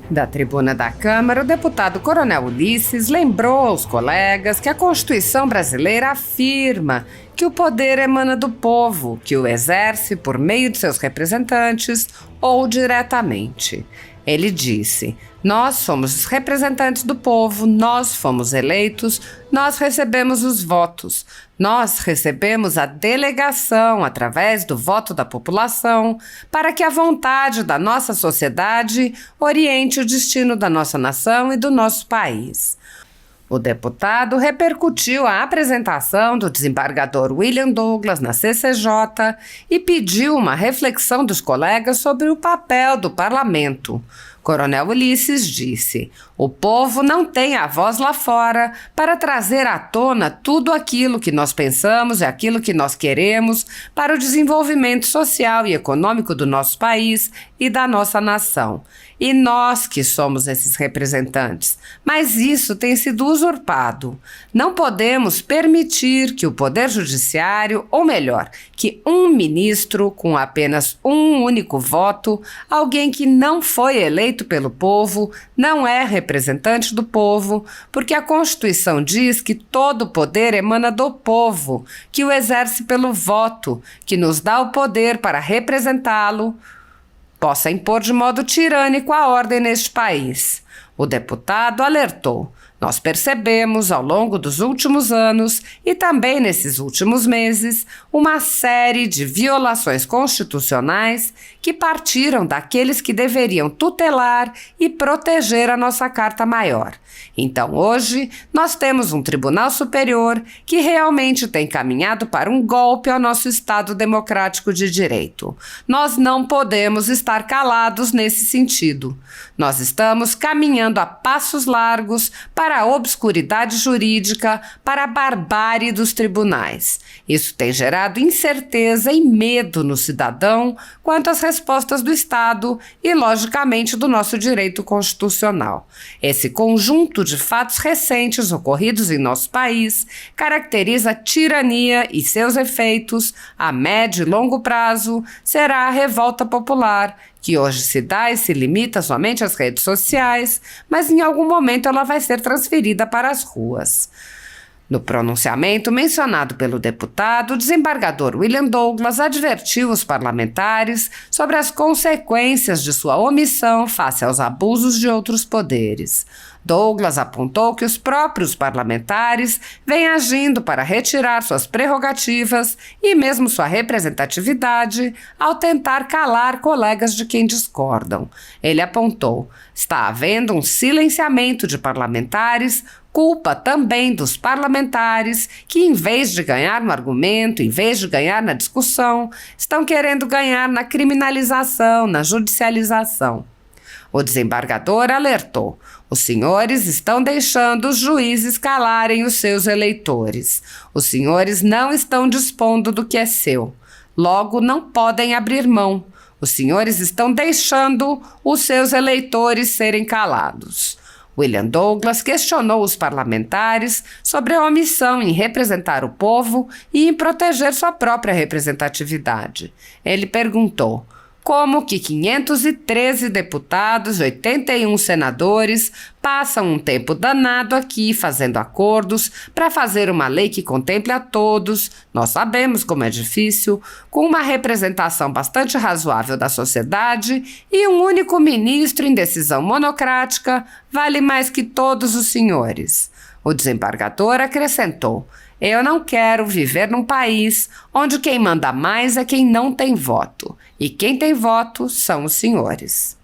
Da tribuna da Câmara, o deputado Coronel Ulisses lembrou aos colegas que a Constituição brasileira afirma que o poder emana do povo, que o exerce por meio de seus representantes ou diretamente. Ele disse: nós somos os representantes do povo, nós fomos eleitos, nós recebemos os votos, nós recebemos a delegação através do voto da população para que a vontade da nossa sociedade oriente o destino da nossa nação e do nosso país. O deputado repercutiu a apresentação do desembargador William Douglas na CCJ e pediu uma reflexão dos colegas sobre o papel do parlamento. Coronel Ulisses disse: o povo não tem a voz lá fora para trazer à tona tudo aquilo que nós pensamos e aquilo que nós queremos para o desenvolvimento social e econômico do nosso país e da nossa nação. E nós que somos esses representantes. Mas isso tem sido usurpado. Não podemos permitir que o Poder Judiciário, ou melhor, que um ministro com apenas um único voto, alguém que não foi eleito pelo povo, não é representante do povo, porque a Constituição diz que todo o poder emana do povo, que o exerce pelo voto, que nos dá o poder para representá-lo, possa impor de modo tirânico a ordem neste país. O deputado alertou: nós percebemos ao longo dos últimos anos e também nesses últimos meses uma série de violações constitucionais que partiram daqueles que deveriam tutelar e proteger a nossa Carta Maior. Então hoje nós temos um Tribunal Superior que realmente tem caminhado para um golpe ao nosso Estado democrático de direito. Nós não podemos estar calados nesse sentido. Nós estamos caminhando a passos largos para a obscuridade jurídica, para a barbárie dos tribunais. Isso tem gerado incerteza e medo no cidadão quanto às respostas do Estado e, logicamente, do nosso direito constitucional. Esse conjunto de fatos recentes ocorridos em nosso país caracteriza a tirania e seus efeitos, a médio e longo prazo, será a revolta popular, que hoje se dá e se limita somente às redes sociais, mas em algum momento ela vai ser transferida para as ruas. No pronunciamento mencionado pelo deputado, o desembargador William Douglas advertiu os parlamentares sobre as consequências de sua omissão face aos abusos de outros poderes. Douglas apontou que os próprios parlamentares vêm agindo para retirar suas prerrogativas e mesmo sua representatividade ao tentar calar colegas de quem discordam. Ele apontou: está havendo um silenciamento de parlamentares, culpa também dos parlamentares que, em vez de ganhar no argumento, em vez de ganhar na discussão, estão querendo ganhar na criminalização, na judicialização. O desembargador alertou: os senhores estão deixando os juízes calarem os seus eleitores. Os senhores não estão dispondo do que é seu. Logo, não podem abrir mão. Os senhores estão deixando os seus eleitores serem calados. William Douglas questionou os parlamentares sobre a omissão em representar o povo e em proteger sua própria representatividade. Ele perguntou: como que 513 deputados e 81 senadores passam um tempo danado aqui fazendo acordos para fazer uma lei que contemple a todos, nós sabemos como é difícil, com uma representação bastante razoável da sociedade e um único ministro em decisão monocrática vale mais que todos os senhores. O desembargador acrescentou: eu não quero viver num país onde quem manda mais é quem não tem voto. E quem tem voto são os senhores.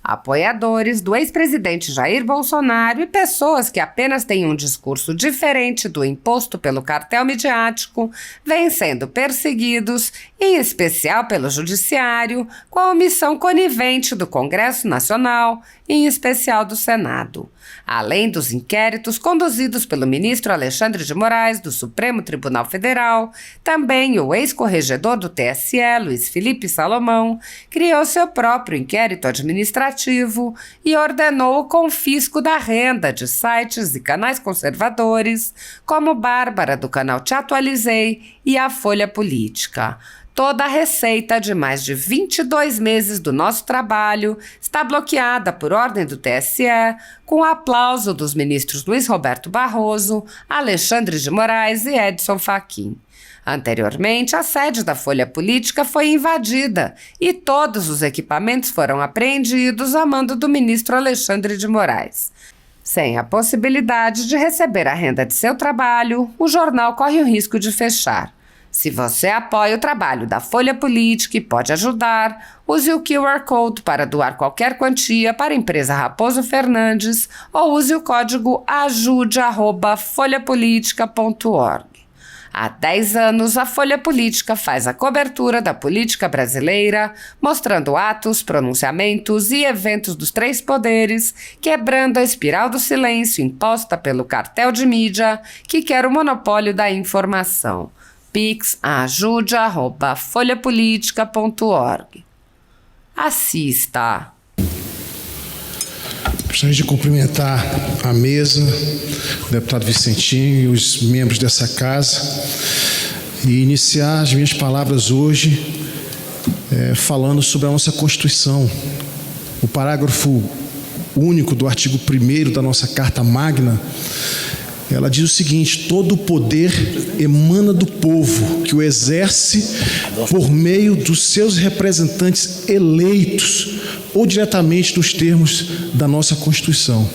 Apoiadores do ex-presidente Jair Bolsonaro e pessoas que apenas têm um discurso diferente do imposto pelo cartel midiático vêm sendo perseguidos, em especial pelo Judiciário, com a omissão conivente do Congresso Nacional, em especial do Senado. Além dos inquéritos conduzidos pelo ministro Alexandre de Moraes, do Supremo Tribunal Federal, também o ex-corregedor do TSE, Luiz Felipe Salomão, criou seu próprio inquérito administrativo e ordenou o confisco da renda de sites e canais conservadores, como Bárbara, do canal Te Atualizei, e a Folha Política. Toda a receita de mais de 22 meses do nosso trabalho está bloqueada por ordem do TSE, com o aplauso dos ministros Luiz Roberto Barroso, Alexandre de Moraes e Edson Fachin. Anteriormente, a sede da Folha Política foi invadida e todos os equipamentos foram apreendidos a mando do ministro Alexandre de Moraes. Sem a possibilidade de receber a renda de seu trabalho, o jornal corre o risco de fechar. Se você apoia o trabalho da Folha Política e pode ajudar, use o QR Code para doar qualquer quantia para a empresa Raposo Fernandes ou use o código ajude@folhapolitica.org. Há 10 anos, a Folha Política faz a cobertura da política brasileira, mostrando atos, pronunciamentos e eventos dos três poderes, quebrando a espiral do silêncio imposta pelo cartel de mídia que quer o monopólio da informação. Pix ajude@folhapolitica.org. Assista. Gostaria de cumprimentar a mesa, o deputado Vicentinho e os membros dessa casa e iniciar as minhas palavras hoje falando sobre a nossa Constituição. O parágrafo único do artigo 1º da nossa Carta Magna, ela diz o seguinte: todo o poder emana do povo, que o exerce por meio dos seus representantes eleitos ou diretamente nos termos da nossa Constituição.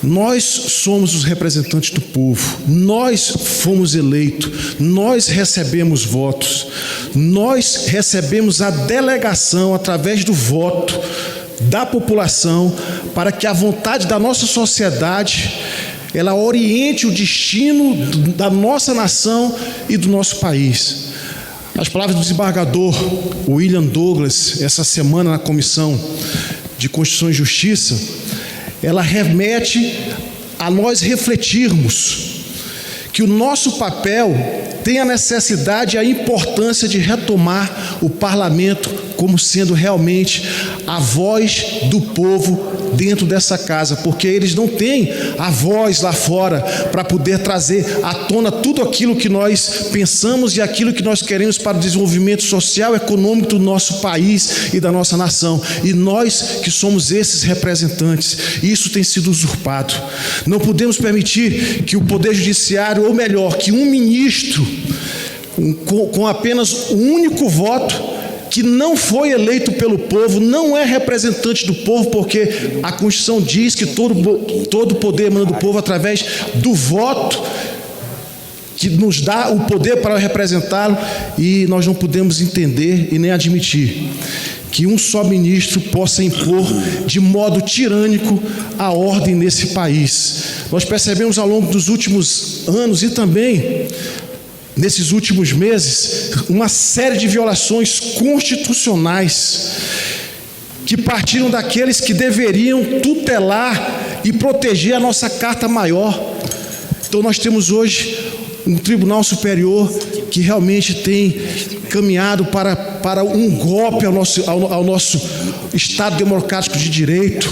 Nós somos os representantes do povo, nós fomos eleitos, nós recebemos votos, nós recebemos a delegação através do voto da população para que a vontade da nossa sociedade ela oriente o destino da nossa nação e do nosso país. As palavras do desembargador William Douglas, essa semana na Comissão de Constituição e Justiça, ela remete a nós refletirmos que o nosso papel tem a necessidade e a importância de retomar o parlamento como sendo realmente a voz do povo dentro dessa casa, porque eles não têm a voz lá fora para poder trazer à tona tudo aquilo que nós pensamos e aquilo que nós queremos para o desenvolvimento social e econômico do nosso país e da nossa nação. E nós que somos esses representantes, isso tem sido usurpado. Não podemos permitir que o Poder Judiciário, ou melhor, que um ministro com apenas um único voto, que não foi eleito pelo povo, não é representante do povo, porque a Constituição diz que todo poder emana do povo através do voto, que nos dá o poder para representá-lo, e nós não podemos entender e nem admitir que um só ministro possa impor de modo tirânico a ordem nesse país. Nós percebemos ao longo dos últimos anos e também nesses últimos meses, uma série de violações constitucionais que partiram daqueles que deveriam tutelar e proteger a nossa Carta Maior. Então nós temos hoje um Tribunal Superior que realmente tem caminhado para um golpe ao nosso Estado democrático de direito.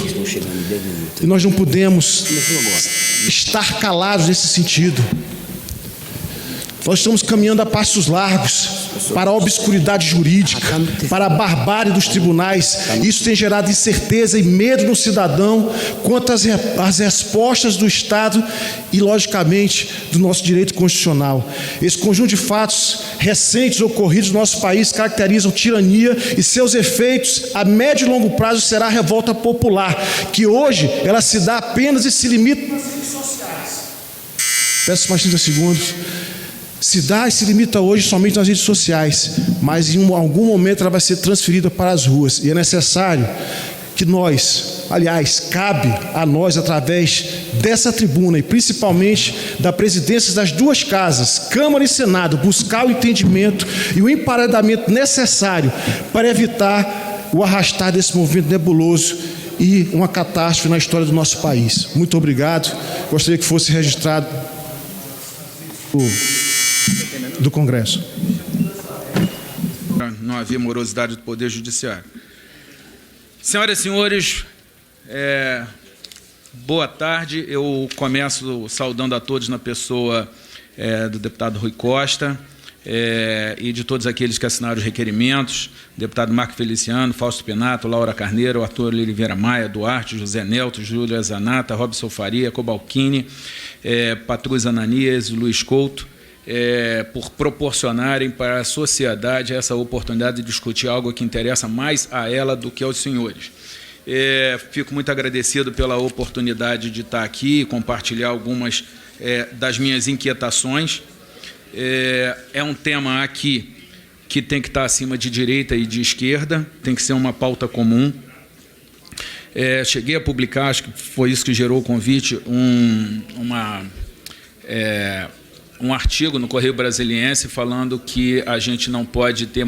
E nós não podemos estar calados nesse sentido. Nós estamos caminhando a passos largos para a obscuridade jurídica, para a barbárie dos tribunais. Isso tem gerado incerteza e medo no cidadão quanto às respostas do Estado e, logicamente, do nosso direito constitucional. Esse conjunto de fatos recentes ocorridos no nosso país caracterizam tirania e seus efeitos a médio e longo prazo será a revolta popular, que hoje ela se dá apenas e se limita nas redes sociais. Peço mais 30 segundos. Se dá e se limita hoje somente nas redes sociais, mas em algum momento ela vai ser transferida para as ruas. E é necessário que nós, aliás, cabe a nós, através dessa tribuna e principalmente da presidência das duas casas, Câmara e Senado, buscar o entendimento e o emparedamento necessário para evitar o arrastar desse movimento nebuloso e uma catástrofe na história do nosso país. Muito obrigado. Gostaria que fosse registrado do Congresso. Não havia morosidade do Poder Judiciário. Senhoras e senhores, boa tarde. Eu começo saudando a todos na pessoa do deputado Rui Costa, e de todos aqueles que assinaram os requerimentos, deputado Marco Feliciano, Fausto Pinato, Laura Carneiro, Arthur Oliveira Maia, Duarte, José Nelto, Júlia Zanata, Robson Faria, Cobalcini, Patrus Ananias, Luiz Couto, por proporcionarem para a sociedade essa oportunidade de discutir algo que interessa mais a ela do que aos senhores. Fico muito agradecido pela oportunidade de estar aqui e compartilhar algumas das minhas inquietações. É um tema aqui que tem que estar acima de direita e de esquerda, tem que ser uma pauta comum. Cheguei a publicar, acho que foi isso que gerou o convite, um artigo no Correio Brasiliense falando que a gente não pode ter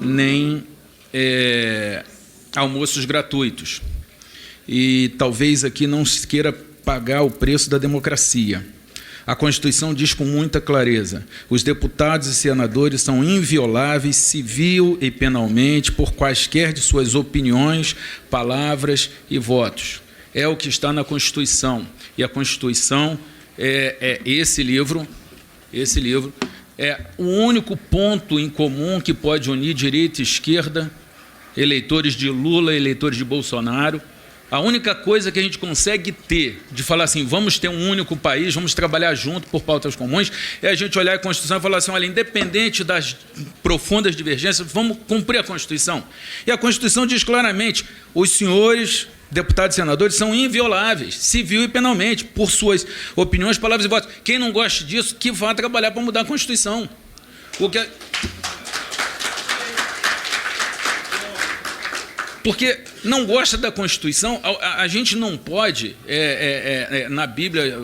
nem almoços gratuitos. E talvez aqui não se queira pagar o preço da democracia. A Constituição diz com muita clareza: os deputados e senadores são invioláveis civil e penalmente por quaisquer de suas opiniões, palavras e votos. É o que está na Constituição. E a Constituição esse livro é o único ponto em comum que pode unir direita e esquerda, eleitores de Lula, eleitores de Bolsonaro. A única coisa que a gente consegue ter, de falar assim, vamos ter um único país, vamos trabalhar junto por pautas comuns, é a gente olhar a Constituição e falar assim, olha, independente das profundas divergências, vamos cumprir a Constituição. E a Constituição diz claramente, os senhores deputados e senadores são invioláveis, civil e penalmente, por suas opiniões, palavras e votos. Quem não gosta disso, que vá trabalhar para mudar a Constituição. Porque não gosta da Constituição, a gente não pode, na Bíblia,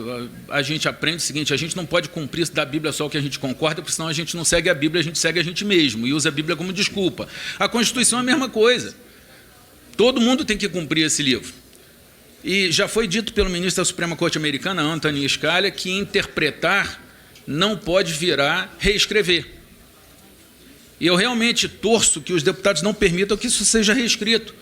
a gente aprende o seguinte, a gente não pode cumprir da Bíblia só o que a gente concorda, porque senão a gente não segue a Bíblia, a gente segue a gente mesmo, e usa a Bíblia como desculpa. A Constituição é a mesma coisa. Todo mundo tem que cumprir esse livro. E já foi dito pelo ministro da Suprema Corte Americana, Anthony Scalia, que interpretar não pode virar reescrever. E eu realmente torço que os deputados não permitam que isso seja reescrito.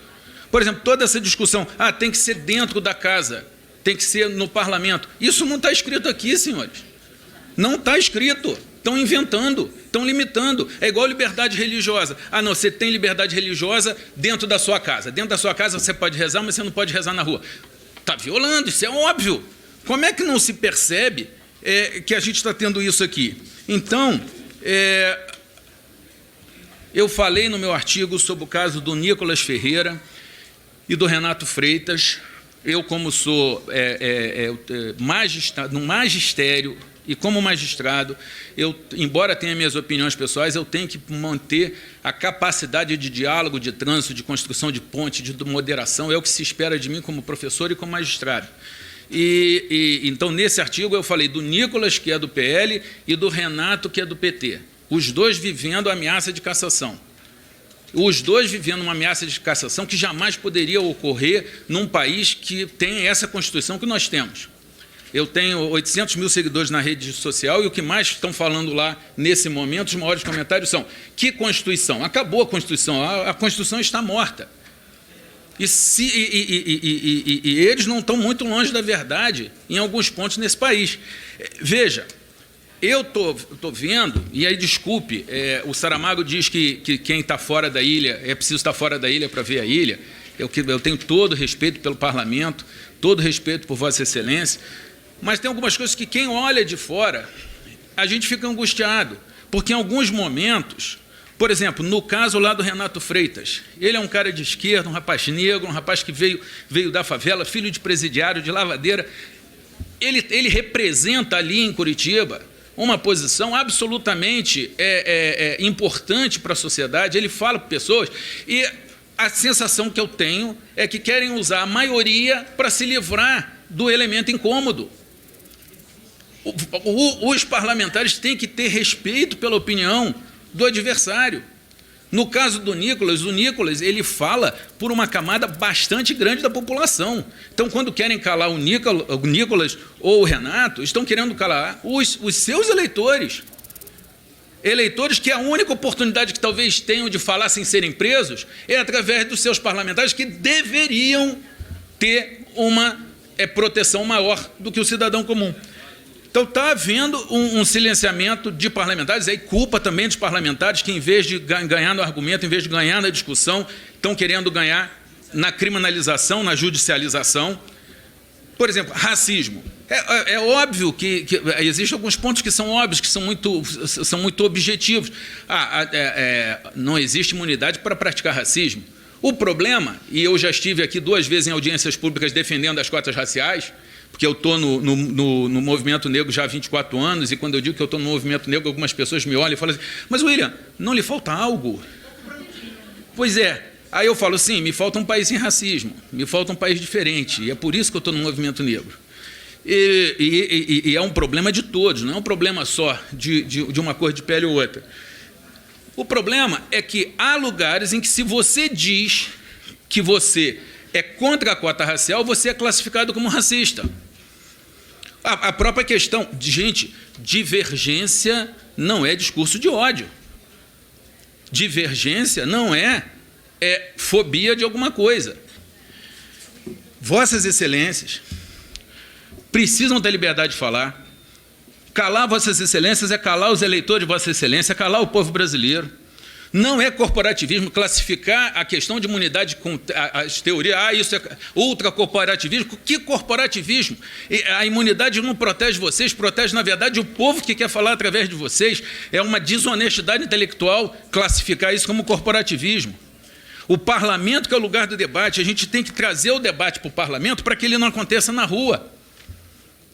Por exemplo, toda essa discussão, tem que ser dentro da casa, tem que ser no parlamento. Isso não está escrito aqui, senhores. Não está escrito. Estão inventando, estão limitando. É igual liberdade religiosa. Não, você tem liberdade religiosa dentro da sua casa. Dentro da sua casa você pode rezar, mas você não pode rezar na rua. Está violando, isso é óbvio. Como é que não se percebe que a gente está tendo isso aqui? Então, eu falei no meu artigo sobre o caso do Nicolas Ferreira e do Renato Freitas. Eu, como sou no magistério, e como magistrado, embora tenha minhas opiniões pessoais, eu tenho que manter a capacidade de diálogo, de trânsito, de construção de ponte, de moderação, é o que se espera de mim como professor e como magistrado. Então, nesse artigo, eu falei do Nicolas, que é do PL, e do Renato, que é do PT. Os dois vivendo ameaça de cassação. Os dois vivendo uma ameaça de cassação que jamais poderia ocorrer num país que tem essa Constituição que nós temos. Eu tenho 800 mil seguidores na rede social e o que mais estão falando lá nesse momento, os maiores comentários são: que Constituição? Acabou a Constituição, a Constituição está morta. E eles não estão muito longe da verdade em alguns pontos nesse país. Veja, eu estou vendo, e aí desculpe, o Saramago diz que quem está fora da ilha, é preciso estar fora da ilha para ver a ilha. Eu tenho todo respeito pelo parlamento, todo respeito por Vossa Excelência, mas tem algumas coisas que quem olha de fora, a gente fica angustiado, porque em alguns momentos, por exemplo, no caso lá do Renato Freitas, ele é um cara de esquerda, um rapaz negro, um rapaz que veio da favela, filho de presidiário, de lavadeira. Ele representa ali em Curitiba uma posição absolutamente importante para a sociedade, ele fala para pessoas, e a sensação que eu tenho é que querem usar a maioria para se livrar do elemento incômodo. Os parlamentares têm que ter respeito pela opinião do adversário. No caso do Nicolas, o Nicolas ele fala por uma camada bastante grande da população. Então, quando querem calar o Nicolas ou o Renato, estão querendo calar os seus eleitores. Eleitores que a única oportunidade que talvez tenham de falar sem serem presos é através dos seus parlamentares, que deveriam ter uma proteção maior do que o cidadão comum. Então está havendo um silenciamento de parlamentares, aí culpa também dos parlamentares que, em vez de ganhar no argumento, em vez de ganhar na discussão, estão querendo ganhar na criminalização, na judicialização. Por exemplo, racismo. É óbvio que existem alguns pontos que são óbvios, que são muito objetivos. Não existe imunidade para praticar racismo. O problema, e eu já estive aqui 2 vezes em audiências públicas defendendo as cotas raciais, porque eu estou no movimento negro já há 24 anos, e quando eu digo que eu estou no movimento negro, algumas pessoas me olham e falam assim, mas, William, não lhe falta algo? Pois é. Aí eu falo, sim, me falta um país sem racismo, me falta um país diferente, e é por isso que eu estou no movimento negro. E é um problema de todos, não é um problema só de uma cor de pele ou outra. O problema é que há lugares em que, se você diz que você é contra a cota racial, você é classificado como racista. A própria questão, gente, divergência não é discurso de ódio. Divergência não é fobia de alguma coisa. Vossas Excelências precisam da liberdade de falar. Calar Vossas Excelências é calar os eleitores de Vossa Excelência, é calar o povo brasileiro. Não é corporativismo classificar a questão de imunidade com as teorias, isso é ultracorporativismo. Que corporativismo? A imunidade não protege vocês, protege, na verdade, o povo que quer falar através de vocês. É uma desonestidade intelectual classificar isso como corporativismo. O parlamento, que é o lugar do debate, a gente tem que trazer o debate para o parlamento para que ele não aconteça na rua.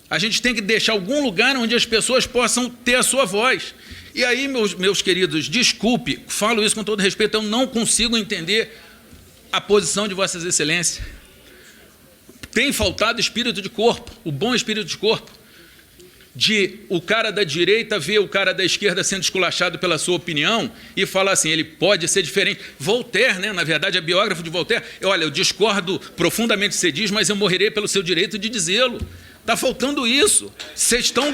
A gente tem que deixar algum lugar onde as pessoas possam ter a sua voz. E aí, meus queridos, desculpe, falo isso com todo respeito, eu não consigo entender a posição de Vossas Excelências. Tem faltado espírito de corpo, o bom espírito de corpo, de o cara da direita ver o cara da esquerda sendo esculachado pela sua opinião e falar assim, ele pode ser diferente. Voltaire, né, na verdade, é biógrafo de Voltaire. Olha, eu discordo profundamente do que você diz, mas eu morrerei pelo seu direito de dizê-lo. Está faltando isso. Vocês estão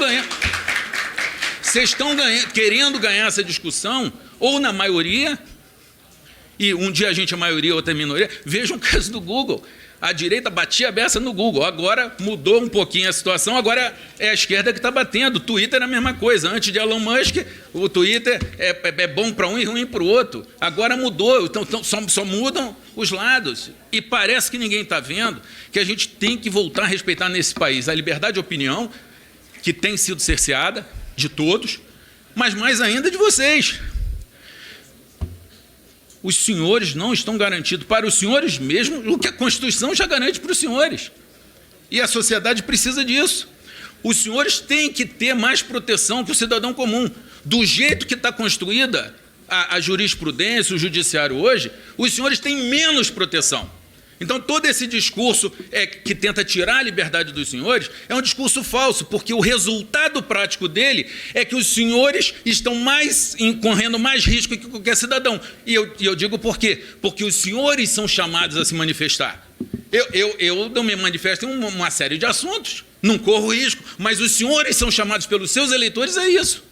querendo ganhar essa discussão, ou na maioria, e um dia a gente é maioria, outra é minoria. Vejam o caso do Google. A direita batia a beça no Google, agora mudou um pouquinho a situação, agora é a esquerda que está batendo. O Twitter é a mesma coisa. Antes de Elon Musk, o Twitter é bom para um e ruim para o outro. Agora mudou, então só mudam os lados. E parece que ninguém está vendo que a gente tem que voltar a respeitar nesse país a liberdade de opinião, que tem sido cerceada de todos, mas mais ainda de vocês. Os senhores não estão garantidos para os senhores mesmo o que a Constituição já garante para os senhores. E a sociedade precisa disso. Os senhores têm que ter mais proteção que o cidadão comum. Do jeito que está construída a jurisprudência, o judiciário hoje, os senhores têm menos proteção. Então, todo esse discurso que tenta tirar a liberdade dos senhores é um discurso falso, porque o resultado prático dele é que os senhores estão correndo mais risco que qualquer cidadão. E eu digo por quê? Porque os senhores são chamados a se manifestar. Eu não me manifesto em uma série de assuntos, não corro risco, mas os senhores são chamados pelos seus eleitores a isso.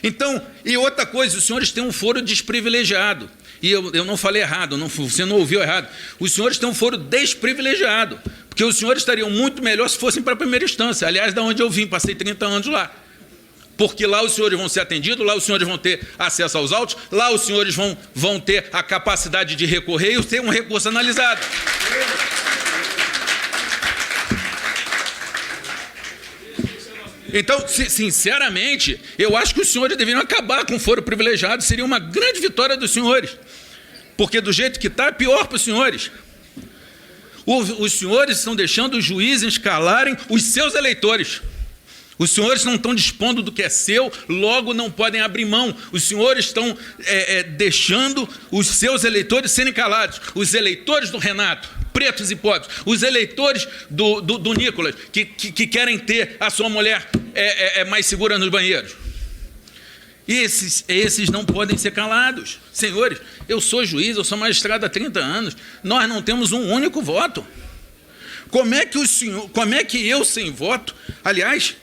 Então, e outra coisa, os senhores têm um foro desprivilegiado. E eu não falei errado, você não ouviu errado. Os senhores têm um foro desprivilegiado, porque os senhores estariam muito melhor se fossem para a primeira instância. Aliás, da onde eu vim, passei 30 anos lá. Porque lá os senhores vão ser atendidos, lá os senhores vão ter acesso aos autos, lá os senhores vão ter a capacidade de recorrer e ter um recurso analisado. Então, sinceramente, eu acho que os senhores deveriam acabar com o foro privilegiado, seria uma grande vitória dos senhores, porque do jeito que está, é pior para os senhores. Os senhores estão deixando os juízes calarem os seus eleitores. Os senhores não estão dispondo do que é seu, logo não podem abrir mão. Os senhores estão deixando os seus eleitores serem calados. Os eleitores do Renato, pretos e pobres, os eleitores do Nicolas, que querem ter a sua mulher mais segura nos banheiros. Esses não podem ser calados. Senhores, eu sou juiz, eu sou magistrado há 30 anos, nós não temos um único voto. Como é que eu sem voto, aliás,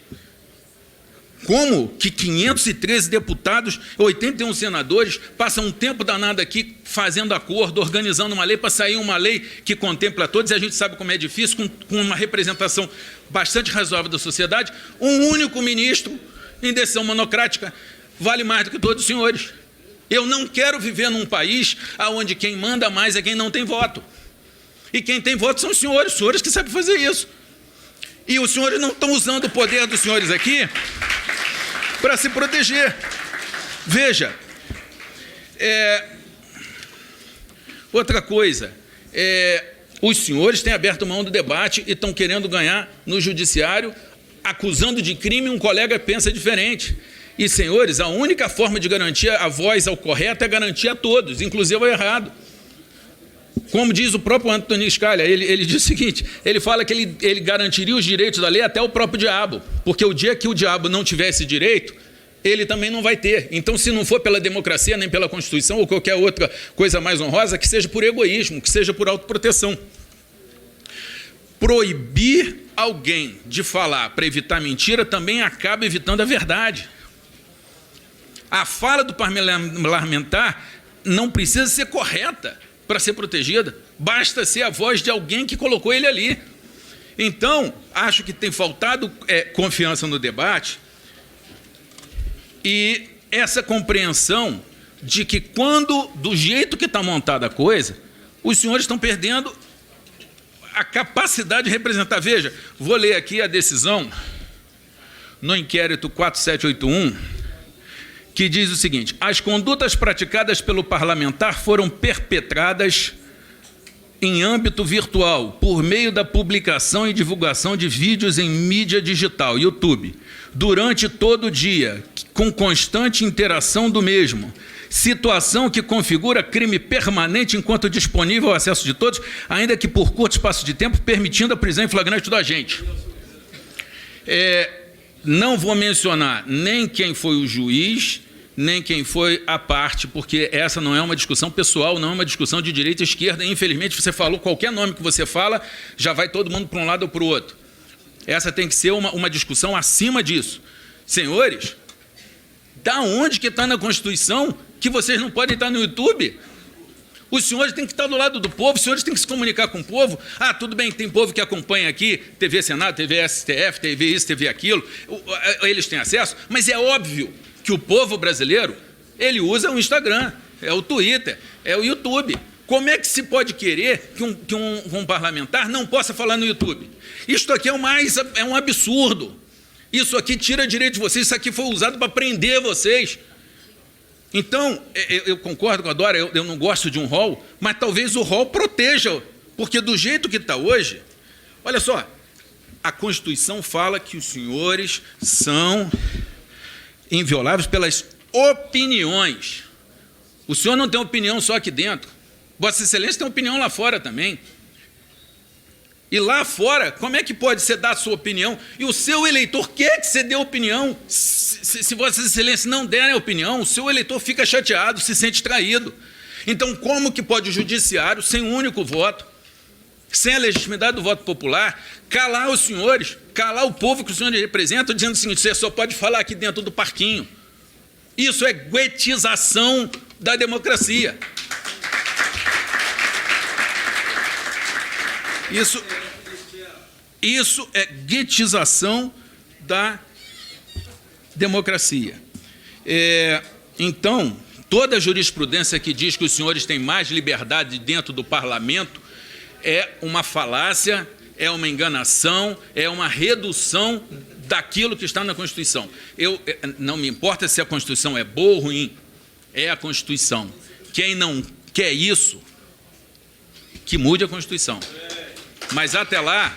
Como que 513 deputados, 81 senadores, passam um tempo danado aqui fazendo acordo, organizando uma lei para sair uma lei que contempla todos, e a gente sabe como é difícil, com uma representação bastante razoável da sociedade, um único ministro em decisão monocrática vale mais do que todos os senhores. Eu não quero viver num país onde quem manda mais é quem não tem voto. E quem tem voto são os senhores que sabem fazer isso. E os senhores não estão usando o poder dos senhores aqui para se proteger. Veja, outra coisa, os senhores têm aberto mão do debate e estão querendo ganhar no judiciário, acusando de crime um colega que pensa diferente. E, senhores, a única forma de garantir a voz ao correto é garantir a todos, inclusive ao errado. Como diz o próprio Antônio Scalia, ele diz o seguinte, ele fala que ele garantiria os direitos da lei até o próprio diabo, porque o dia que o diabo não tiver esse direito, ele também não vai ter. Então, se não for pela democracia, nem pela Constituição, ou qualquer outra coisa mais honrosa, que seja por egoísmo, que seja por autoproteção. Proibir alguém de falar para evitar mentira também acaba evitando a verdade. A fala do parlamentar não precisa ser correta para ser protegida, basta ser a voz de alguém que colocou ele ali. Então, acho que tem faltado confiança no debate e essa compreensão de que quando, do jeito que está montada a coisa, os senhores estão perdendo a capacidade de representar. Veja, vou ler aqui a decisão no inquérito 4781, que diz o seguinte: as condutas praticadas pelo parlamentar foram perpetradas em âmbito virtual, por meio da publicação e divulgação de vídeos em mídia digital, YouTube, durante todo o dia, com constante interação do mesmo, situação que configura crime permanente enquanto disponível ao acesso de todos, ainda que por curto espaço de tempo, permitindo a prisão em flagrante do agente. Não vou mencionar nem quem foi o juiz, nem quem foi a parte, porque essa não é uma discussão pessoal, não é uma discussão de direita e esquerda. Infelizmente, você falou, qualquer nome que você fala, já vai todo mundo para um lado ou para o outro. Essa tem que ser uma discussão acima disso. Senhores, da onde que está na Constituição que vocês não podem estar no YouTube? Os senhores têm que estar do lado do povo, os senhores têm que se comunicar com o povo. Ah, tudo bem, tem povo que acompanha aqui, TV Senado, TV STF, TV isso, TV aquilo, eles têm acesso, mas é óbvio que o povo brasileiro, ele usa o Instagram, é o Twitter, é o YouTube. Como é que se pode querer que um parlamentar não possa falar no YouTube? Isto aqui é um absurdo. Isso aqui tira direito de vocês, isso aqui foi usado para prender vocês. Então, eu concordo com a Dora, eu não gosto de um rol, mas talvez o rol proteja, porque do jeito que está hoje, olha só, a Constituição fala que os senhores são invioláveis pelas opiniões. O senhor não tem opinião só aqui dentro. Vossa Excelência tem opinião lá fora também. E lá fora, como é que pode você dar a sua opinião? E o seu eleitor quer que você dê opinião. Se Vossa Excelência não der a opinião, o seu eleitor fica chateado, se sente traído. Então, como que pode o judiciário, sem um único voto, sem a legitimidade do voto popular, calar os senhores, calar o povo que os senhores representam, dizendo o seguinte: você só pode falar aqui dentro do parquinho. Isso é guetização da democracia. Isso é guetização da democracia. Então, toda a jurisprudência que diz que os senhores têm mais liberdade dentro do parlamento é uma falácia, é uma enganação, é uma redução daquilo que está na Constituição. Não me importa se a Constituição é boa ou ruim, é a Constituição. Quem não quer isso, que mude a Constituição. Mas até lá,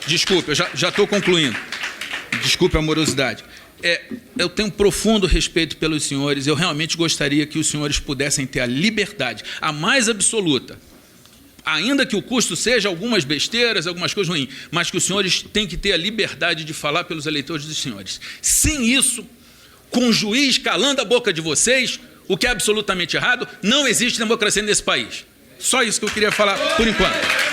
desculpe, eu já estou concluindo, desculpe a morosidade. Eu tenho profundo respeito pelos senhores, eu realmente gostaria que os senhores pudessem ter a liberdade, a mais absoluta, ainda que o custo seja algumas besteiras, algumas coisas ruins, mas que os senhores têm que ter a liberdade de falar pelos eleitores dos senhores. Sem isso, com o juiz calando a boca de vocês, o que é absolutamente errado, não existe democracia nesse país. Só isso que eu queria falar por enquanto.